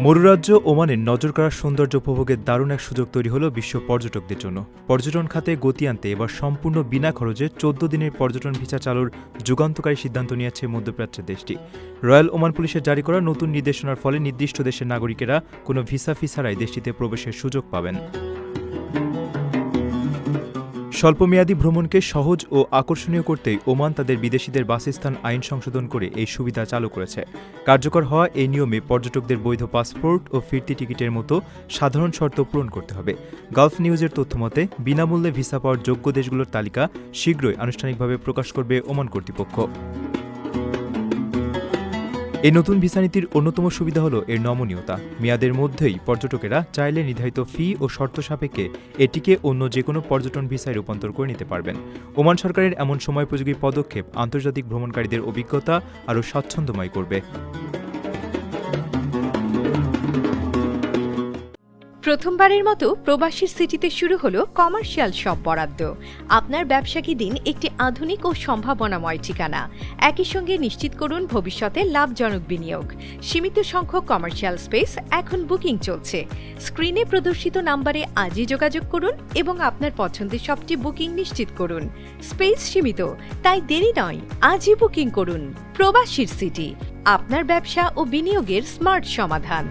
মরুরাজ্য ওমানের নজরকাড়া সৌন্দর্য উপভোগের দারুণ এক সুযোগ তৈরি হলো বিশ্ব পর্যটকদের জন্য। পর্যটন খাতে গতি আনতে এবার সম্পূর্ণ বিনা খরচে ১৪ দিনের পর্যটন ভিসা চালুর যুগান্তকারী সিদ্ধান্ত নিয়েছে মধ্যপ্রাচ্যের দেশটি। রয়্যাল ওমান পুলিশের জারি করা নতুন নির্দেশনার ফলে নির্দিষ্ট দেশের নাগরিকেরা কোনো ভিসা ফি ছাড়াই দেশটিতে প্রবেশের সুযোগ পাবেন। স্বল্পমেয়াদী ভ্রমণকে সহজ ও আকর্ষণীয় করতেই ওমান তাদের বিদেশিদের বাসস্থান আইন সংশোধন করে এই সুবিধা চালু করেছে। কার্যকর হওয়া এই নিয়মে পর্যটকদের বৈধ পাসপোর্ট ও ফিরতি টিকিটের মতো সাধারণ শর্ত পূরণ করতে হবে। গালফ নিউজের তথ্যমতে বিনামূল্যে ভিসা পাওয়ার যোগ্য দেশগুলোর তালিকা শীঘ্রই আনুষ্ঠানিকভাবে প্রকাশ করবে ওমান কর্তৃপক্ষ। এই নতুন ভিসা নীতির অন্যতম সুবিধা হল এর নমনীয়তা। মেয়াদের মধ্যেই পর্যটকেরা চাইলে নির্ধারিত ফি ও শর্ত সাপেক্ষে এটিকে অন্য যেকোনো পর্যটন ভিসায় রূপান্তর করে নিতে পারবেন। ওমান সরকারের এমন সময়োপযোগী পদক্ষেপ আন্তর্জাতিক ভ্রমণকারীদের অভিজ্ঞতা আরও স্বাচ্ছন্দ্যময় করবে। প্রথমবারের মতো প্রবাসীর সিটিতে শুরু হলো কমার্শিয়াল শপ বরাদ্দ। আপনার ব্যবসাকে দিন একটি আধুনিক ও সম্ভাবনাময় ঠিকানা। একই সঙ্গে নিশ্চিত করুন ভবিষ্যতে লাভজনক বিনিয়োগ। সীমিত সংখ্যক কমার্শিয়াল স্পেস এখন বুকিং চলছে। স্ক্রিনে প্রদর্শিত নাম্বারে আজই যোগাযোগ করুন এবং আপনার পছন্দের শপটি বুকিং নিশ্চিত করুন। স্পেস সীমিত, তাই দেরি নয়, আজই বুকিং করুন। প্রবাসীর সিটি, আপনার ব্যবসা ও বিনিয়োগের স্মার্ট সমাধান।